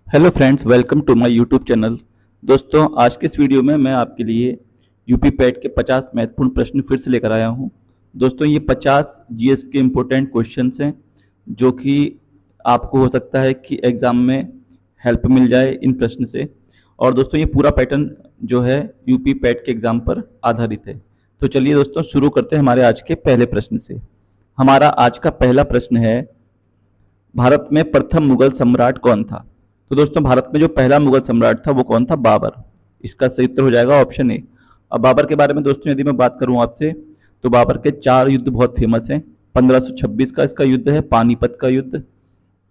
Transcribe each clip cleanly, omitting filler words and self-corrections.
Hello friends, welcome to my YouTube channel. दोस्तों, आज के इस वीडियो में मैं आपके लिए यूपी पैट के 50 महत्वपूर्ण प्रश्न फिर से लेकर आया हूं। दोस्तों, ये 50 जीएस के इम्पोर्टेंट क्वेश्चंस हैं जो कि आपको हो सकता है कि एग्ज़ाम में हेल्प मिल जाए इन प्रश्न से। और दोस्तों, ये पूरा पैटर्न जो है यूपी पैट के एग्ज़ाम पर आधारित है। तो चलिए दोस्तों, शुरू करते हैं हमारे आज के पहले प्रश्न से। हमारा आज का पहला प्रश्न है, भारत में प्रथम मुगल सम्राट कौन था? तो दोस्तों, भारत में जो पहला मुगल सम्राट था वो कौन था? बाबर। इसका सही उत्तर हो जाएगा ऑप्शन ए। अब बाबर के बारे में दोस्तों यदि मैं बात करूं आपसे, तो बाबर के 4 युद्ध बहुत फेमस हैं। 1526 का इसका युद्ध है, पानीपत का युद्ध।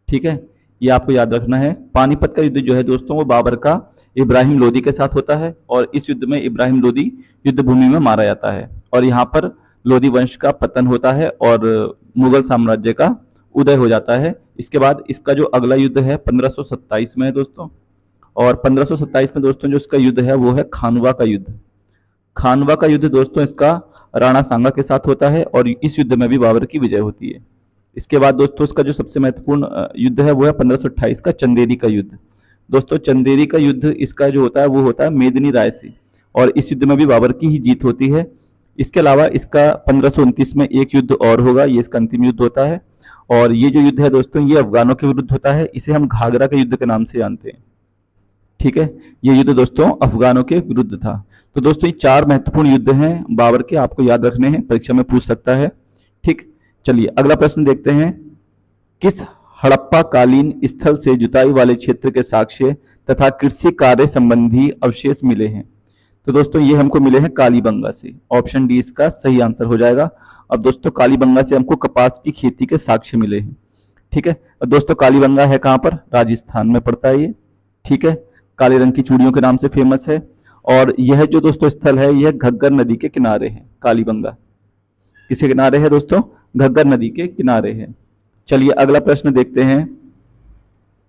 ठीक है, ये आपको याद रखना है। पानीपत का युद्ध जो है दोस्तों, वो बाबर का इब्राहिम लोदी के साथ होता है और इस युद्ध में इब्राहिम लोदी युद्ध भूमि में मारा जाता है और यहाँ पर लोदी वंश का पतन होता है और मुगल साम्राज्य का उदय हो जाता है। इसके बाद इसका जो अगला युद्ध है 1527 में है दोस्तों, और 1527 में दोस्तों जो इसका युद्ध है वो है खानवा का युद्ध। खानवा का युद्ध दोस्तों इसका राणा सांगा के साथ होता है और इस युद्ध में भी बाबर की विजय होती है। इसके बाद दोस्तों इसका जो सबसे महत्वपूर्ण युद्ध है वो है 1528 का चंदेरी का युद्ध। दोस्तों, चंदेरी का युद्ध इसका जो होता है वो होता है मेदिनी राय से और इस युद्ध में भी बाबर की ही जीत होती है। इसके अलावा इसका 1529 में एक युद्ध और होगा, ये इसका अंतिम युद्ध होता है और ये जो युद्ध है दोस्तों ये अफगानों के विरुद्ध होता है। इसे हम घाघरा के युद्ध के नाम से जानते हैं। ठीक है, ये युद्ध दोस्तों अफगानों के विरुद्ध था। तो दोस्तों ये 4 महत्वपूर्ण युद्ध हैं बाबर के, आपको याद रखने हैं, परीक्षा में पूछ सकता है। ठीक, चलिए अगला प्रश्न देखते हैं। किस हड़प्पा कालीन स्थल से जुताई वाले क्षेत्र के साक्ष्य तथा कृषि कार्य संबंधी अवशेष मिले हैं? तो दोस्तों ये हमको मिले हैं कालीबंगा से। ऑप्शन डी इसका सही आंसर हो जाएगा। अब दोस्तों कालीबंगा से हमको कपास की खेती के साक्ष्य मिले हैं। ठीक है, और दोस्तों कालीबंगा है कहाँ पर? राजस्थान में पड़ता है ये। ठीक है, काले रंग की चूड़ियों के नाम से फेमस है और यह जो दोस्तों स्थल है यह घग्गर नदी के किनारे है। कालीबंगा किसके किनारे है दोस्तों? घग्गर नदी के किनारे है। चलिए अगला प्रश्न देखते हैं।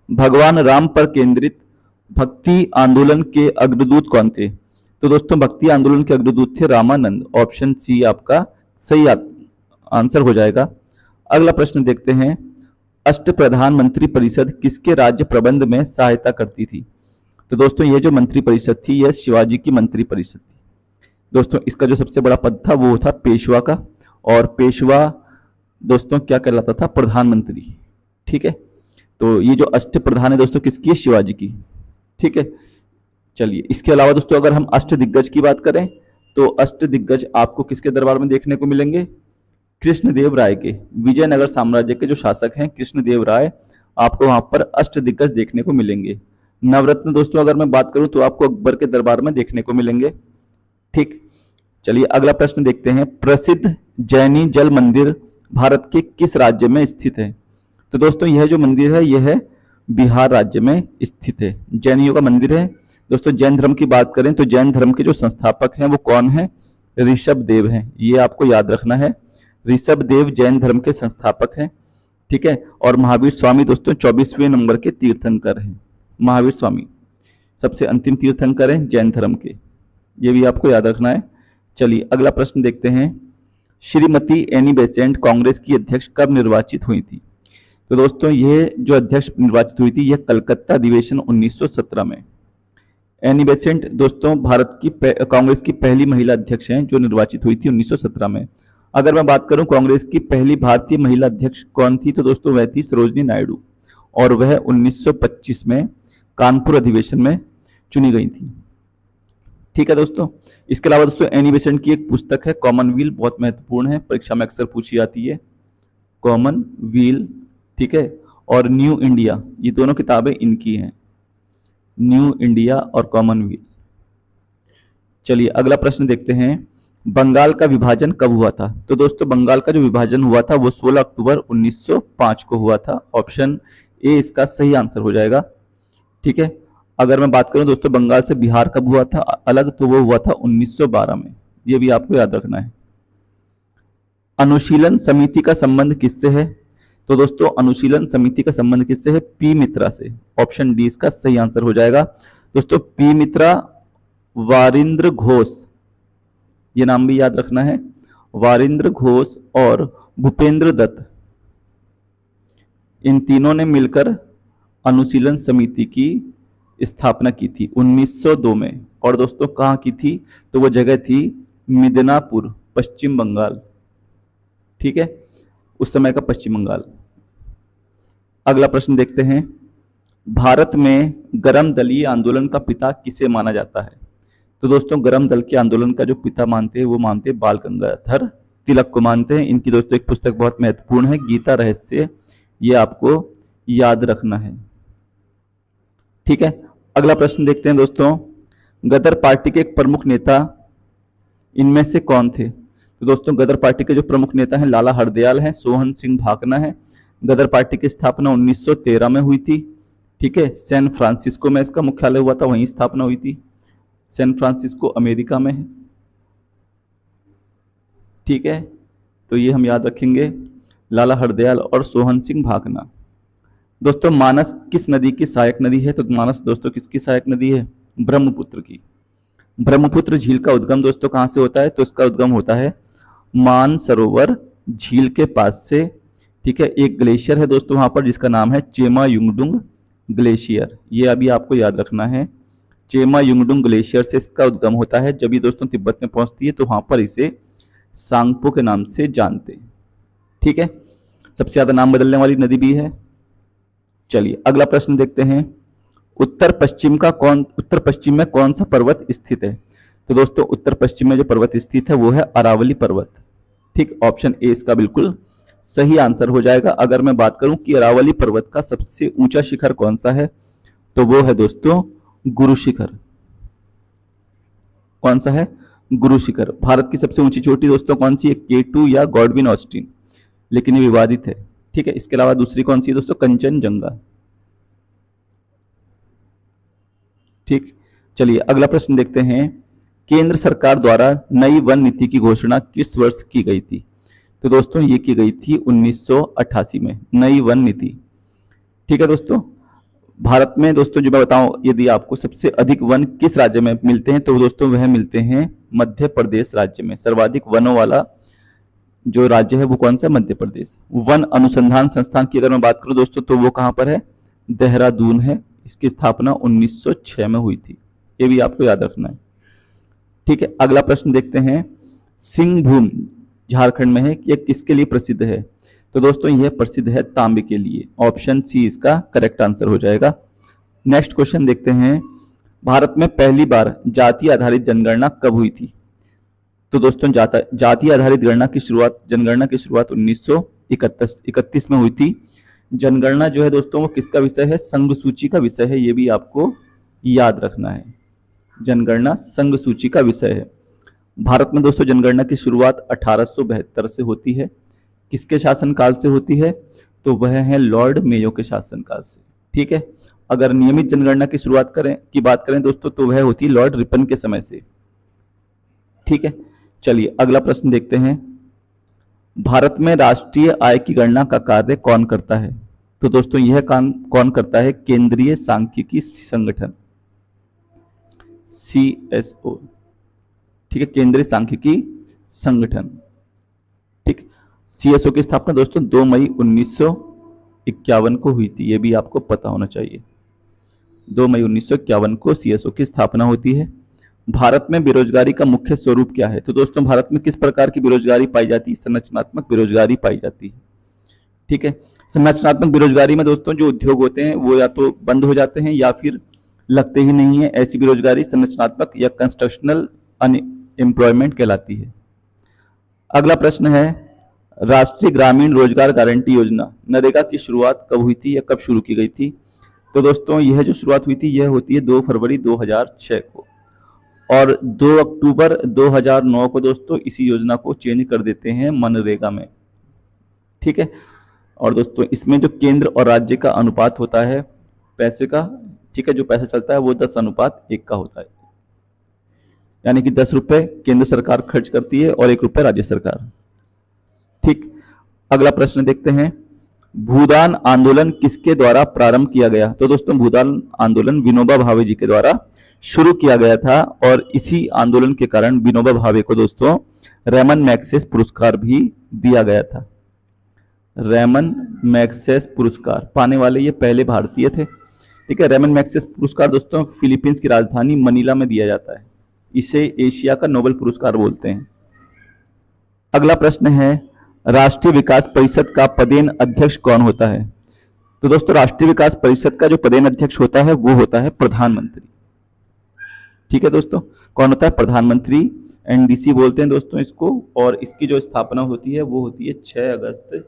भगवान राम पर केंद्रित भक्ति आंदोलन के अग्रदूत कौन थे? तो दोस्तों भक्ति आंदोलन के अग्रदूत थे रामानंद। ऑप्शन सी आपका सही आंसर हो जाएगा। अगला प्रश्न देखते हैं। अष्ट प्रधानमंत्री परिषद किसके राज्य प्रबंध में सहायता करती थी? तो दोस्तों ये जो मंत्री परिषद थी यह शिवाजी की मंत्री परिषद थी। दोस्तों इसका जो सबसे बड़ा पद था वो था पेशवा का और पेशवा दोस्तों क्या कहलाता था? प्रधानमंत्री। ठीक है, तो ये जो अष्ट प्रधान है दोस्तों किसकी है? शिवाजी की। ठीक है, चलिए इसके अलावा दोस्तों अगर हम अष्ट दिग्गज की बात करें तो अष्ट दिग्गज आपको किसके दरबार में देखने को मिलेंगे? कृष्णदेव राय के। विजयनगर साम्राज्य के जो शासक हैं कृष्णदेव राय, आपको वहां पर अष्ट दिग्गज देखने को मिलेंगे। नवरत्न दोस्तों अगर मैं बात करूं तो आपको अकबर के दरबार में देखने को मिलेंगे। ठीक, चलिए अगला प्रश्न देखते हैं। प्रसिद्ध जैनी जल मंदिर भारत के किस राज्य में स्थित है? तो दोस्तों यह जो मंदिर है यह है बिहार राज्य में स्थित है। जैनियों का मंदिर है। दोस्तों जैन धर्म की बात करें तो जैन धर्म के जो संस्थापक हैं वो कौन है? ऋषभ देव हैं। ये आपको याद रखना है। ऋषभ देव जैन धर्म के संस्थापक हैं। ठीक है, और महावीर स्वामी दोस्तों 24वें नंबर के तीर्थंकर हैं। महावीर स्वामी सबसे अंतिम तीर्थंकर हैं जैन धर्म के, ये भी आपको याद रखना है। चलिए अगला प्रश्न देखते हैं। श्रीमती एनी बेसेंट कांग्रेस की अध्यक्ष कब निर्वाचित हुई थी? तो दोस्तों ये जो अध्यक्ष निर्वाचित हुई थी यह कलकत्ता अधिवेशन 1917 में। एनी बेसेंट दोस्तों भारत की कांग्रेस की पहली महिला अध्यक्ष हैं जो निर्वाचित हुई थी 1917 में। अगर मैं बात करूं कांग्रेस की पहली भारतीय महिला अध्यक्ष कौन थी, तो दोस्तों वह थी सरोजनी नायडू और वह 1925 में कानपुर अधिवेशन में चुनी गई थी। ठीक है दोस्तों, इसके अलावा दोस्तों एनी बेसेंट की एक पुस्तक है कॉमनवेल्थ, बहुत महत्वपूर्ण है, परीक्षा में अक्सर पूछी जाती है। कॉमनवेल्थ, ठीक है, और न्यू इंडिया, ये दोनों किताबें इनकी हैं, न्यू इंडिया और कॉमनवेल्थ। चलिए अगला प्रश्न देखते हैं। बंगाल का विभाजन कब हुआ था? तो दोस्तों बंगाल का जो विभाजन हुआ था वो 16 अक्टूबर 1905 को हुआ था। ऑप्शन ए इसका सही आंसर हो जाएगा। ठीक है, अगर मैं बात करूं दोस्तों बंगाल से बिहार कब हुआ था अलग, तो वो हुआ था 1912 में। ये भी आपको याद रखना है। अनुशीलन समिति का संबंध किससे है? तो दोस्तों अनुशीलन समिति का संबंध किससे है? पी मित्रा से। ऑप्शन डी इसका सही आंसर हो जाएगा। दोस्तों पी मित्रा, वारिंद्र घोष, ये नाम भी याद रखना है, वारिंद्र घोष और भूपेंद्र दत्त, इन तीनों ने मिलकर अनुशीलन समिति की स्थापना की थी? 1902 में। और दोस्तों कहाँ की थी? तो वो जगह थी मिदनापुर, पश्चिम बंगाल। ठीक है, उस समय का पश्चिम बंगाल। अगला प्रश्न देखते हैं, भारत में गरम दलीय आंदोलन का पिता किसे माना जाता है? तो दोस्तों गरम दल के आंदोलन का जो पिता मानते हैं वो मानते हैं बाल गंगाधर तिलक को मानते हैं। इनकी दोस्तों एक पुस्तक बहुत महत्वपूर्ण है, गीता रहस्य, ये आपको याद रखना है। ठीक है, अगला प्रश्न देखते हैं दोस्तों, गदर पार्टी के एक प्रमुख नेता इनमें से कौन थे? तो दोस्तों गदर पार्टी के जो प्रमुख नेता हैं लाला हरदयाल हैं, सोहन सिंह भाकना है। गदर पार्टी की स्थापना 1913 में हुई थी। ठीक है, सैन फ्रांसिस्को में इसका मुख्यालय हुआ था, वहीं स्थापना हुई थी। सैन फ्रांसिस्को अमेरिका में है। ठीक है, तो ये हम याद रखेंगे, लाला हरदयाल और सोहन सिंह भाकना। दोस्तों मानस किस नदी की सहायक नदी है? तो मानस दोस्तों किसकी सहायक नदी है? ब्रह्मपुत्र की। ब्रह्मपुत्र झील का उद्गम दोस्तों कहां से होता है? तो इसका उद्गम होता है मानसरोवर झील के पास से। ठीक है, एक ग्लेशियर है दोस्तों वहां पर जिसका नाम है चेमा युंगडुंग ग्लेशियर, ये अभी आपको याद रखना है। चेमा युंगडुंग ग्लेशियर से इसका उद्गम होता है। जब ये दोस्तों तिब्बत में पहुंचती है तो वहां पर इसे सांगपो के नाम से जानते हैं। ठीक है, सबसे ज्यादा नाम बदलने वाली नदी भी है। चलिए अगला प्रश्न देखते हैं, उत्तर पश्चिम में कौन सा पर्वत स्थित है? तो दोस्तों उत्तर पश्चिम में जो पर्वत स्थित है वो है अरावली पर्वत। ठीक, ऑप्शन ए इसका बिल्कुल सही आंसर हो जाएगा। अगर मैं बात करूं कि अरावली पर्वत का सबसे ऊंचा शिखर कौन सा है, तो वो है दोस्तों गुरु शिखर। कौन सा है? गुरु शिखर। भारत की सबसे ऊंची चोटी दोस्तों कौन सी है? K2 या गॉडविन ऑस्टिन, लेकिन ये विवादित है। ठीक है, इसके अलावा दूसरी कौन सी है दोस्तों? कंचनजंगा। ठीक, चलिए अगला प्रश्न देखते हैं, केंद्र सरकार द्वारा नई वन नीति की घोषणा किस वर्ष की गई थी? तो दोस्तों ये की गई थी 1988 में, नई वन नीति। ठीक है दोस्तों, भारत में दोस्तों जो मैं बताऊं, यदि आपको सबसे अधिक वन किस राज्य में मिलते हैं, तो दोस्तों वह मिलते हैं मध्य प्रदेश राज्य में। सर्वाधिक वनों वाला जो राज्य है वो कौन सा? मध्य प्रदेश। वन अनुसंधान संस्थान की अगर मैं बात करूं दोस्तों तो वो कहां पर है? देहरादून है। इसकी स्थापना 1906 में हुई थी, ये भी आपको याद रखना है। ठीक है, अगला प्रश्न देखते हैं, सिंहभूम झारखंड में है, यह किसके लिए प्रसिद्ध है? तो दोस्तों यह प्रसिद्ध है तांबे के लिए। ऑप्शन सी इसका करेक्ट आंसर हो जाएगा। नेक्स्ट क्वेश्चन देखते हैं, भारत में पहली बार जाति आधारित जनगणना कब हुई थी? तो दोस्तों जाति आधारित जनगणना की शुरुआत 1931 में हुई थी। जनगणना जो है दोस्तों वो किसका विषय है? संघ सूची का विषय है, ये भी आपको याद रखना है। जनगणना संघ सूची का विषय है। भारत में दोस्तों जनगणना की शुरुआत 1872 से होती है। किसके शासनकाल से होती है? तो वह है लॉर्ड मेयो के शासनकाल से। ठीक है, अगर नियमित जनगणना की बात करें दोस्तों तो वह होती है लॉर्ड रिपन के समय से। ठीक है, चलिए अगला प्रश्न देखते हैं, भारत में राष्ट्रीय आय की गणना का कार्य कौन करता है? तो दोस्तों यह काम कौन करता है? केंद्रीय सांख्यिकी संगठन, CSO। ठीक है, केंद्रीय सांख्यिकी संगठन। ठीक, CSO की स्थापना दोस्तों 2 मई 1951 को हुई थी, यह भी आपको पता होना चाहिए। 2 मई 1951 को CSO की स्थापना होती है। भारत में बेरोजगारी का मुख्य स्वरूप क्या है? तो दोस्तों भारत में किस प्रकार की बेरोजगारी पाई जाती है? संरचनात्मक बेरोजगारी पाई जाती है। ठीक है, संरचनात्मक बेरोजगारी में दोस्तों जो उद्योग होते हैं वो या तो बंद हो जाते हैं या फिर लगते ही नहीं है, ऐसी बेरोजगारी संरचनात्मक या कंस्ट्रक्शनल अनएम्प्लॉयमेंट कहलाती है। अगला प्रश्न है, राष्ट्रीय ग्रामीण रोजगार गारंटी योजना नरेगा की शुरुआत कब हुई थी या कब शुरू की गई थी? तो दोस्तों यह जो शुरुआत हुई थी यह होती है 2 फरवरी 2006 को, और 2 अक्टूबर 2009 को दोस्तों इसी योजना को चेंज कर देते हैं मनरेगा में। ठीक है, और दोस्तों इसमें जो केंद्र और राज्य का अनुपात होता है पैसे का, ठीक है, जो पैसा चलता है वो 10:1 का होता है, यानी कि 10 रुपए केंद्र सरकार खर्च करती है और 1 रुपए राज्य सरकार। ठीक, अगला प्रश्न देखते हैं, भूदान आंदोलन किसके द्वारा प्रारंभ किया गया? तो दोस्तों भूदान आंदोलन विनोबा भावे जी के द्वारा शुरू किया गया था, और इसी आंदोलन के कारण विनोबा भावे को दोस्तों रेमन मैग्सेसे पुरस्कार भी दिया गया था। रेमन मैग्सेस पुरस्कार पाने वाले ये पहले भारतीय थे। ठीक है, रेमन मैग्सेस पुरस्कार दोस्तों फिलीपींस की राजधानी मनीला में दिया जाता है। इसे एशिया का नोबेल पुरस्कार बोलते हैं। अगला प्रश्न है, राष्ट्रीय विकास परिषद का पदेन अध्यक्ष कौन होता है? तो दोस्तों राष्ट्रीय विकास परिषद का जो पदेन अध्यक्ष होता है वो होता है प्रधानमंत्री। ठीक है दोस्तों, कौन होता है? प्रधानमंत्री। एनडीसी बोलते हैं दोस्तों इसको। और इसकी जो स्थापना होती है वो होती है 6 अगस्त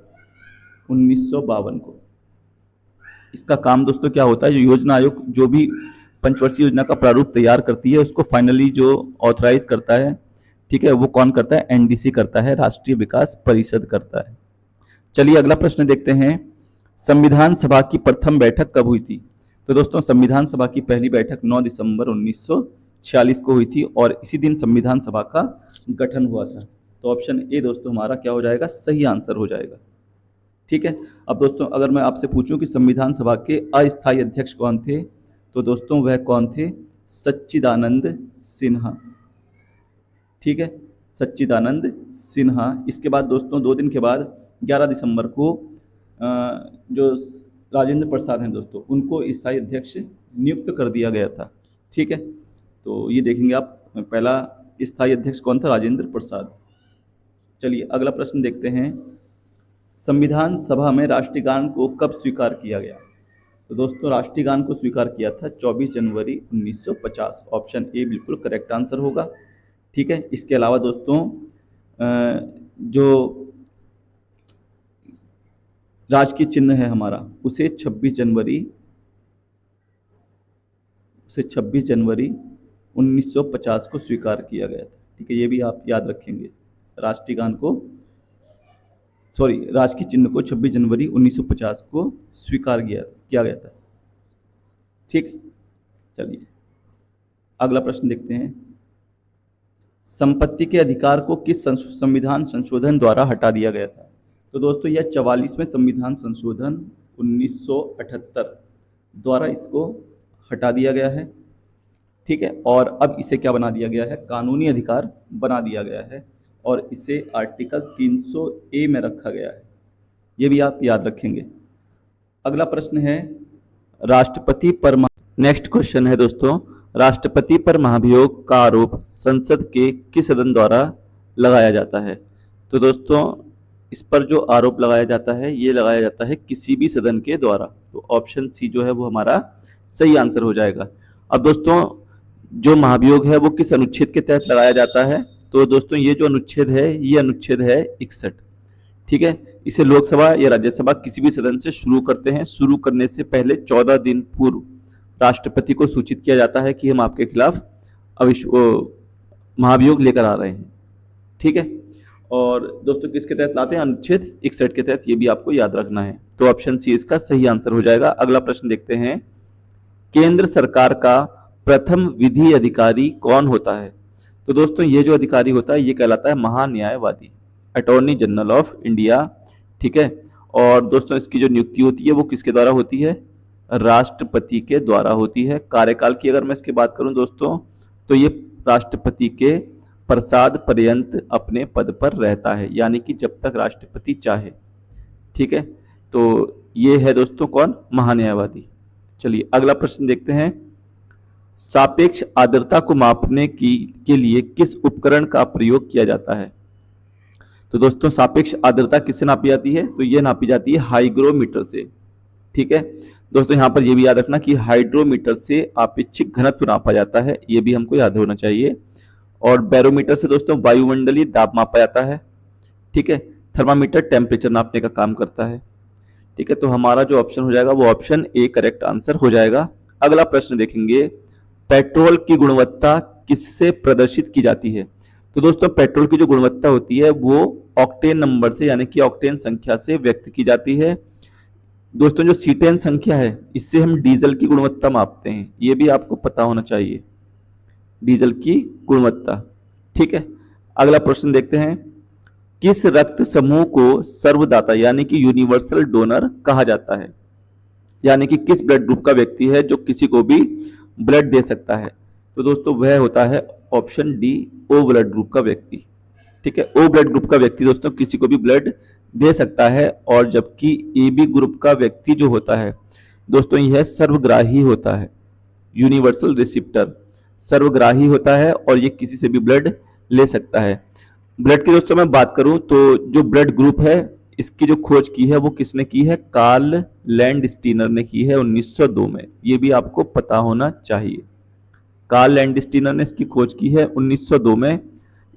1952 को। इसका काम दोस्तों क्या होता है? जो योजना आयोग जो भी पंचवर्षीय योजना का प्रारूप तैयार करती है उसको फाइनली जो ऑथराइज करता है, ठीक है, वो कौन करता है? एनडीसी करता है, राष्ट्रीय विकास परिषद करता है। चलिए अगला प्रश्न देखते हैं, संविधान सभा की प्रथम बैठक कब हुई थी? तो दोस्तों संविधान सभा की पहली बैठक 9 दिसंबर 1946 को हुई थी और इसी दिन संविधान सभा का गठन हुआ था। तो ऑप्शन ए दोस्तों हमारा क्या हो जाएगा? सही आंसर हो जाएगा। ठीक है, अब दोस्तों अगर मैं आपसे पूछूं कि संविधान सभा के अस्थायी अध्यक्ष कौन थे, तो दोस्तों वह कौन थे? सच्चिदानंद सिन्हा। ठीक है, सच्चिदानंद सिन्हा। इसके बाद दोस्तों 2 दिन के बाद 11 दिसंबर को जो राजेंद्र प्रसाद हैं दोस्तों उनको स्थायी अध्यक्ष नियुक्त कर दिया गया था। ठीक है, तो ये देखेंगे आप, पहला स्थायी अध्यक्ष कौन था? राजेंद्र प्रसाद। चलिए अगला प्रश्न देखते हैं, संविधान सभा में राष्ट्रीय गान को कब स्वीकार किया गया? तो दोस्तों राष्ट्रीय गान को स्वीकार किया था 24 जनवरी 1950। ऑप्शन ए बिल्कुल करेक्ट आंसर होगा। ठीक है, इसके अलावा दोस्तों जो राजकीय चिन्ह है हमारा उसे 26 जनवरी 1950 को स्वीकार किया गया था। ठीक है, ये भी आप याद रखेंगे। राष्ट्रीय गान को राजकीय चिन्ह को 26 जनवरी 1950 को स्वीकार किया गया था। ठीक, चलिए अगला प्रश्न देखते हैं, संपत्ति के अधिकार को किस संविधान संशोधन द्वारा हटा दिया गया था? तो दोस्तों यह 44वें संविधान संशोधन 1978 द्वारा इसको हटा दिया गया है। ठीक है, और अब इसे क्या बना दिया गया है? कानूनी अधिकार बना दिया गया है और इसे आर्टिकल 300A में रखा गया है। ये भी आप याद रखेंगे। अगला प्रश्न है, राष्ट्रपति पर नेक्स्ट क्वेश्चन है दोस्तों, राष्ट्रपति पर महाभियोग का आरोप संसद के किस सदन द्वारा लगाया जाता है? तो दोस्तों इस पर जो आरोप लगाया जाता है ये लगाया जाता है किसी भी सदन के द्वारा। तो ऑप्शन सी जो है वो हमारा सही आंसर हो जाएगा। अब दोस्तों जो महाभियोग है वो किस अनुच्छेद के तहत लगाया जाता है? तो दोस्तों ये जो अनुच्छेद है ये अनुच्छेद है 61। ठीक है, इसे लोकसभा या राज्यसभा किसी भी सदन से शुरू करते हैं। शुरू करने से पहले 14 दिन पूर्व राष्ट्रपति को सूचित किया जाता है कि हम आपके खिलाफ महाभियोग लेकर आ रहे हैं। ठीक है, और दोस्तों किसके तहत लाते हैं? अनुच्छेद 61 के तहत। ये भी आपको याद रखना है। तो ऑप्शन सी इसका सही आंसर हो जाएगा। अगला प्रश्न देखते हैं, केंद्र सरकार का प्रथम विधि अधिकारी कौन होता है? तो दोस्तों ये जो अधिकारी होता है ये कहलाता है महान्यायवादी, अटॉर्नी जनरल ऑफ इंडिया। ठीक है, और दोस्तों इसकी जो नियुक्ति होती है वो किसके द्वारा होती है? राष्ट्रपति के द्वारा होती है। कार्यकाल की अगर मैं इसकी बात करूं दोस्तों तो ये राष्ट्रपति के प्रसाद पर्यंत अपने पद पर रहता है, यानी कि जब तक राष्ट्रपति चाहे। ठीक है, तो ये है दोस्तों कौन? महान्यायवादी। चलिए अगला प्रश्न देखते हैं, सापेक्ष आर्द्रता को मापने के लिए किस उपकरण का प्रयोग किया जाता है? तो दोस्तों सापेक्ष आर्द्रता किससे नापी जाती है? तो यह नापी जाती है हाइग्रोमीटर से। ठीक है दोस्तों, यहाँ पर यह भी याद रखना कि हाइड्रोमीटर से आपेक्षिक घनत्व नापा जाता है, यह भी हमको याद होना चाहिए। और बैरोमीटर से दोस्तों वायुमंडलीय दाब मापा जाता है। ठीक है, थर्मामीटर टेम्परेचर नापने का काम करता है। ठीक है, तो हमारा जो ऑप्शन हो जाएगा वो ऑप्शन ए करेक्ट आंसर हो जाएगा। अगला प्रश्न देखेंगे, पेट्रोल की गुणवत्ता किससे प्रदर्शित की जाती है? तो दोस्तों पेट्रोल की जो गुणवत्ता होती है वो ऑक्टेन नंबर से, यानी कि ऑक्टेन संख्या से व्यक्त की जाती है। दोस्तों जो सीटेन संख्या है इससे हम डीजल की गुणवत्ता मापते हैं, ये भी आपको पता होना चाहिए, डीजल की गुणवत्ता। ठीक है, अगला प्रश्न देखते हैं, किस रक्त समूह को सर्वदाता यानी कि यूनिवर्सल डोनर कहा जाता है? यानी कि किस ब्लड ग्रुप का व्यक्ति है जो किसी को भी ब्लड दे सकता है? तो दोस्तों वह होता है option D, O blood group का व्यक्ति। ठीक है, ओ ब्लड ग्रुप का व्यक्ति दोस्तों किसी को भी ब्लड दे सकता है, और जबकि ए बी ग्रुप का व्यक्ति जो होता है दोस्तों यह सर्वग्राही होता है, यूनिवर्सल रिसिप्टर, सर्वग्राही होता है और ये किसी से भी ब्लड ले सकता है। ब्लड की दोस्तों मैं बात करूं तो जो ब्लड ग्रुप है इसकी जो खोज की है वो किसने की है, कार्ल लैंडस्टीनर ने की है 1902 में। ये भी आपको पता होना चाहिए, कार्ल लैंडस्टीनर ने इसकी खोज की है 1902 में।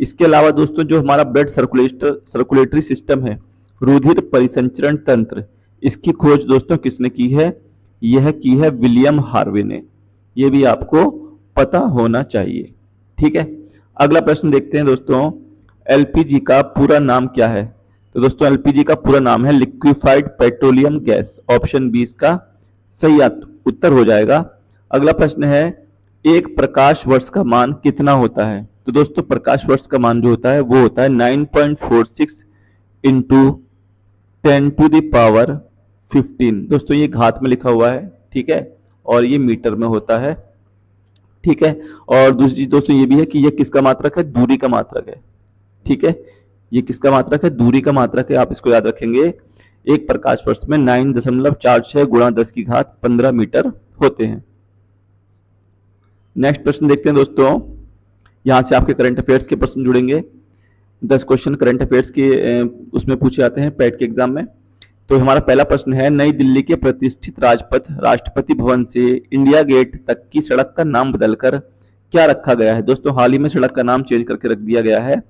इसके अलावा दोस्तों जो हमारा ब्लड सर्कुलेटरी सिस्टम है, रुधिर परिसंचरण तंत्र, इसकी खोज दोस्तों किसने की है, यह की है विलियम हार्वे ने। यह भी आपको पता होना चाहिए। ठीक है, अगला प्रश्न देखते हैं दोस्तों, एलपीजी का पूरा नाम क्या है। तो दोस्तों एलपीजी का पूरा नाम है liquefied petroleum gas. Option B इसका सही उत्तर हो जाएगा। अगला प्रश्न है, एक प्रकाश वर्ष का मान कितना होता है। तो दोस्तों प्रकाश वर्ष का मान जो होता है वो होता है 9.46 इंटू 10⁻15। दोस्तों ये घात में लिखा हुआ है, ठीक है, और ये मीटर में होता है। ठीक है, और दूसरी चीज दोस्तों ये भी है कि ये किसका मात्रक है, दूरी का मात्रक है। ठीक है, ये किसका मात्रक है, दूरी का मात्रक है। आप इसको याद रखेंगे। एक प्रकाश वर्ष में 9.46 गुणा 10 की घात 15 मीटर होते हैं। नेक्स्ट प्रश्न देखते हैं दोस्तों, यहां से आपके करंट अफेयर्स के प्रश्न जुड़ेंगे। 10 क्वेश्चन करंट अफेयर्स के उसमें पूछे जाते हैं पैट के एग्जाम में। तो हमारा पहला प्रश्न है, नई दिल्ली के प्रतिष्ठित राजपथ राष्ट्रपति भवन से इंडिया गेट तक की सड़क का नाम बदलकर क्या रखा गया है। दोस्तों हाल ही में सड़क का नाम चेंज करके रख दिया गया है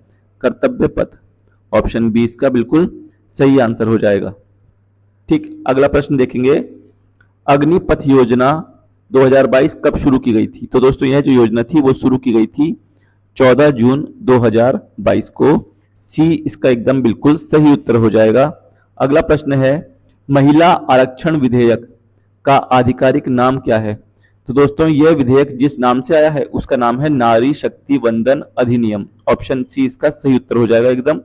कर्तव्य पथ। ऑप्शन बी इसका बिल्कुल सही आंसर हो जाएगा। ठीक, अगला प्रश्न देखेंगे, अग्निपथ योजना 2022 कब शुरू की गई थी। तो दोस्तों यह जो योजना थी वो शुरू की गई थी 14 जून 2022 को। सी इसका एकदम बिल्कुल सही उत्तर हो जाएगा। अगला प्रश्न है, महिला आरक्षण विधेयक का आधिकारिक नाम क्या है। तो दोस्तों यह विधेयक जिस नाम से आया है उसका नाम है नारी शक्ति वंदन अधिनियम। ऑप्शन सी इसका सही उत्तर हो जाएगा एकदम।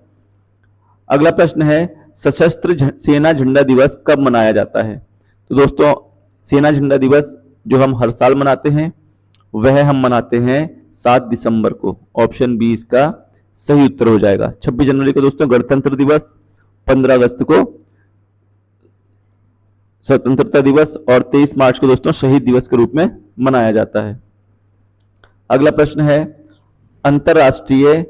अगला प्रश्न है, सशस्त्र सेना झंडा दिवस कब मनाया जाता है। तो दोस्तों सेना झंडा दिवस जो हम हर साल मनाते हैं वह हम मनाते हैं 7 दिसंबर को। ऑप्शन बी इसका सही उत्तर हो जाएगा। 26 जनवरी को दोस्तों गणतंत्र दिवस, 15 अगस्त को स्वतंत्रता दिवस और 23 मार्च को दोस्तों शहीद दिवस के रूप में मनाया जाता है। अगला प्रश्न है, अंतरराष्ट्रीय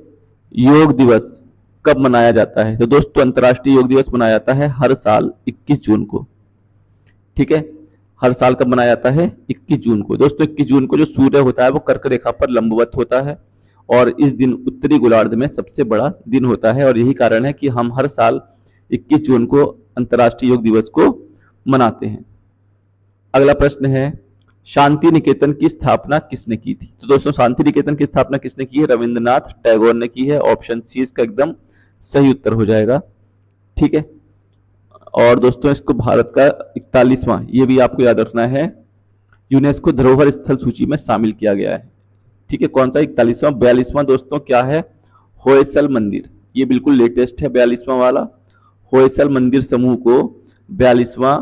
योग दिवस कब मनाया जाता है। तो दोस्तों अंतरराष्ट्रीय योग दिवस मनाया जाता है हर साल 21 जून को। ठीक है, हर साल कब मनाया जाता है, 21 जून को। दोस्तों 21 जून को जो सूर्य होता है वो कर्क रेखा पर लंबवत होता है और इस दिन उत्तरी गोलार्ध में सबसे बड़ा दिन होता है, और यही कारण है कि हम हर साल 21 जून को अंतर्राष्ट्रीय योग दिवस को मनाते हैं। अगला प्रश्न है, शांति निकेतन की स्थापना किसने की थी। तो दोस्तों शांति निकेतन की स्थापना किसने की है, रविंद्रनाथ टैगोर ने की है। ऑप्शन सी इसका एकदम सही उत्तर हो जाएगा। ठीक है, और दोस्तों इसको भारत का 41वां, ये भी आपको याद रखना है, यूनेस्को धरोहर स्थल सूची में शामिल किया गया है। ठीक है, कौन सा 41वां, 42वां दोस्तों क्या है, होयसल मंदिर। ये बिल्कुल लेटेस्ट है 42वां वाला। होयसल मंदिर समूह को 42वां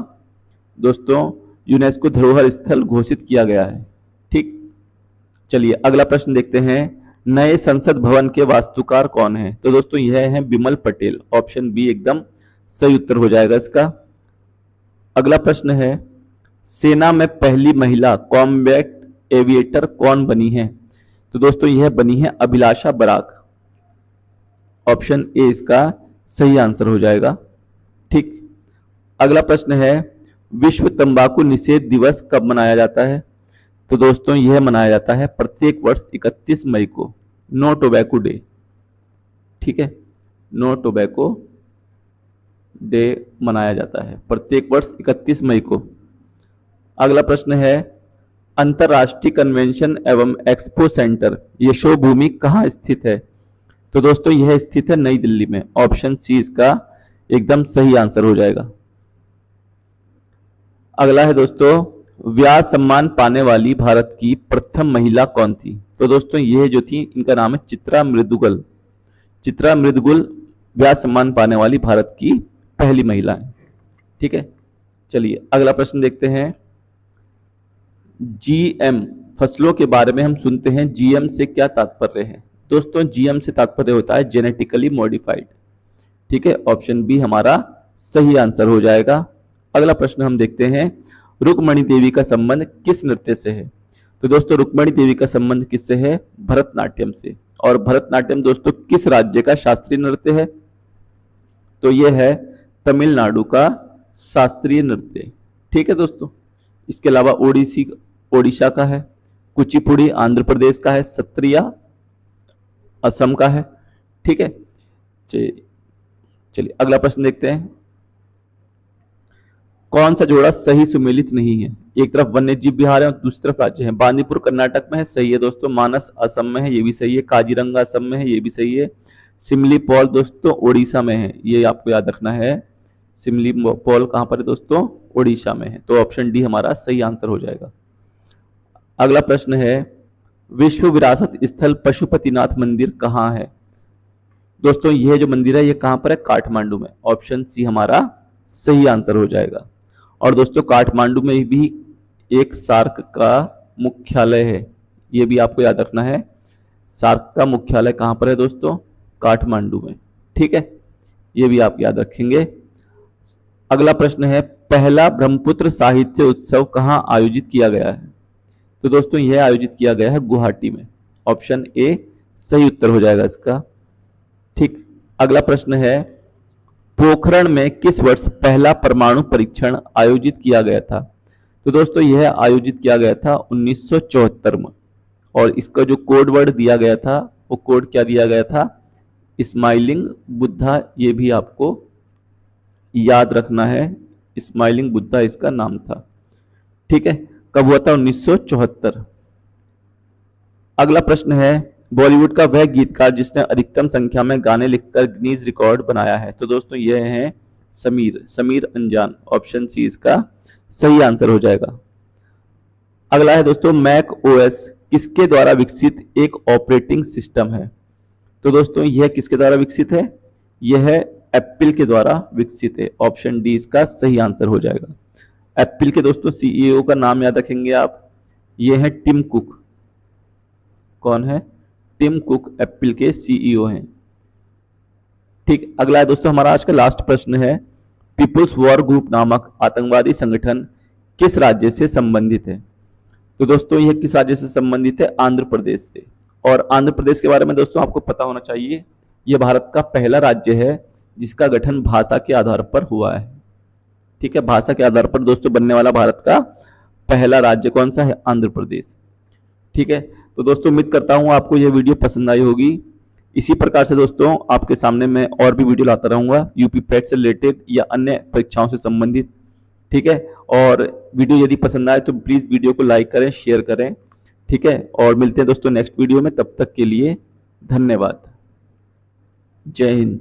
दोस्तों यूनेस्को धरोहर स्थल घोषित किया गया है। ठीक, चलिए अगला प्रश्न देखते हैं, नए संसद भवन के वास्तुकार कौन है। तो दोस्तों यह है बिमल पटेल। ऑप्शन बी एकदम सही उत्तर हो जाएगा इसका। अगला प्रश्न है, सेना में पहली महिला कॉम्बैट एविएटर कौन बनी है। तो दोस्तों यह बनी है अभिलाषा बराक। ऑप्शन ए इसका सही आंसर हो जाएगा। ठीक, अगला प्रश्न है, विश्व तंबाकू निषेध दिवस कब मनाया जाता है। तो दोस्तों यह मनाया जाता है प्रत्येक वर्ष 31 मई को, नो टोबैको डे। ठीक है, नो टोबैको डे मनाया जाता है प्रत्येक वर्ष 31 मई को। अगला प्रश्न है, अंतरराष्ट्रीय कन्वेंशन एवं एक्सपो सेंटर यशो भूमि कहाँ स्थित है। तो दोस्तों यह स्थित है नई दिल्ली में। ऑप्शन सी इसका एकदम सही आंसर हो जाएगा। अगला है दोस्तों, व्यास सम्मान पाने वाली भारत की प्रथम महिला कौन थी। तो दोस्तों यह जो थी इनका नाम है चित्रा मृदुगल। चित्रा मृदुगल व्यास सम्मान पाने वाली भारत की पहली महिला है। ठीक है, चलिए अगला प्रश्न देखते हैं, जीएम फसलों के बारे में हम सुनते हैं, जीएम से क्या तात्पर्य है। दोस्तों जीएम से तात्पर्य होता है जेनेटिकली मॉडिफाइड। ठीक है, ऑप्शन बी हमारा सही आंसर हो जाएगा। अगला प्रश्न हम देखते हैं, रुक्मणी देवी का संबंध किस नृत्य से है? तो दोस्तों रुक्मणी देवी का संबंध किससे है? भरतनाट्यम से। और भरतनाट्यम दोस्तों किस राज्य का शास्त्रीय नृत्य है? तो यह है तमिलनाडु का शास्त्रीय नृत्य। ठीक है दोस्तों, इसके अलावा ओडिशा का है, कुचिपुड़ी आंध्र प्रदेश का है, सत्रिया असम का है। ठीक है, चलिए अगला प्रश्न देखते हैं, कौन सा जोड़ा सही सुमेलित नहीं है? एक तरफ वन्य जीव विहार है और दूसरी तरफ राज्य है। बांदीपुर कर्नाटक में है, सही है दोस्तों। मानस असम में है, ये भी सही है। काजीरंगा असम में है, ये भी सही है। सिमली पॉल दोस्तों ओडिशा में है, ये आपको याद रखना है। सिमली पॉल कहां पर है दोस्तों? ओडिशा में है। तो ऑप्शन डी हमारा सही आंसर हो जाएगा। अगला प्रश्न है, विश्व विरासत स्थल पशुपतिनाथ मंदिर कहाँ है? दोस्तों यह जो मंदिर है ये कहां पर है? काठमांडू में। ऑप्शन सी हमारा सही आंसर हो जाएगा। और दोस्तों काठमांडू में भी एक सार्क का मुख्यालय है, ये भी आपको याद रखना है। सार्क का मुख्यालय कहां पर है दोस्तों? काठमांडू में। ठीक है, ये भी आप याद रखेंगे। अगला प्रश्न है, पहला ब्रह्मपुत्र साहित्य उत्सव कहां आयोजित किया गया है? तो दोस्तों यह आयोजित किया गया है गुवाहाटी में। ऑप्शन ए सही उत्तर हो जाएगा इसका। ठीक, अगला प्रश्न है, पोखरण में किस वर्ष पहला परमाणु परीक्षण आयोजित किया गया था? तो दोस्तों यह आयोजित किया गया था 1974 में। और इसका जो कोड वर्ड दिया गया था वो कोड क्या दिया गया था? स्माइलिंग बुद्धा, ये भी आपको याद रखना है। स्माइलिंग बुद्धा इसका नाम था। ठीक है, कब हुआ था? 1974। अगला प्रश्न है, बॉलीवुड का वह गीतकार जिसने अधिकतम संख्या में गाने लिखकर गिनीज रिकॉर्ड बनाया है? तो दोस्तों यह है समीर अंजान। ऑप्शन सी इसका सही आंसर हो जाएगा। अगला है दोस्तों, मैक ओएस किसके द्वारा विकसित एक ऑपरेटिंग सिस्टम है? तो दोस्तों यह किसके द्वारा विकसित है? यह एप्पल के द्वारा विकसित है। ऑप्शन डी इसका सही आंसर हो जाएगा। एप्पल के दोस्तों सीईओ का नाम याद रखेंगे आप, ये है टिम कुक। कौन है? टिम कुक एप्पल के सीईओ हैं। ठीक, अगला है दोस्तों हमारा आज का लास्ट प्रश्न है, पीपुल्स वॉर ग्रुप नामक आतंकवादी संगठन किस राज्य से संबंधित है? तो दोस्तों यह किस राज्य से संबंधित है? आंध्र प्रदेश से। और आंध्र प्रदेश के बारे में दोस्तों आपको पता होना चाहिए, यह भारत का पहला राज्य है जिसका गठन भाषा के आधार पर हुआ है। ठीक है, भाषा के आधार पर दोस्तों बनने वाला भारत का पहला राज्य कौन सा है? आंध्र प्रदेश। ठीक है, तो दोस्तों उम्मीद करता हूं आपको यह वीडियो पसंद आई होगी। इसी प्रकार से दोस्तों आपके सामने मैं और भी वीडियो लाता रहूंगा यूपी पैट से रिलेटेड या अन्य परीक्षाओं से संबंधित। ठीक है, और वीडियो यदि पसंद आए तो प्लीज वीडियो को लाइक करें, शेयर करें। ठीक है, और मिलते हैं दोस्तों नेक्स्ट वीडियो में, तब तक के लिए धन्यवाद। जय हिंद।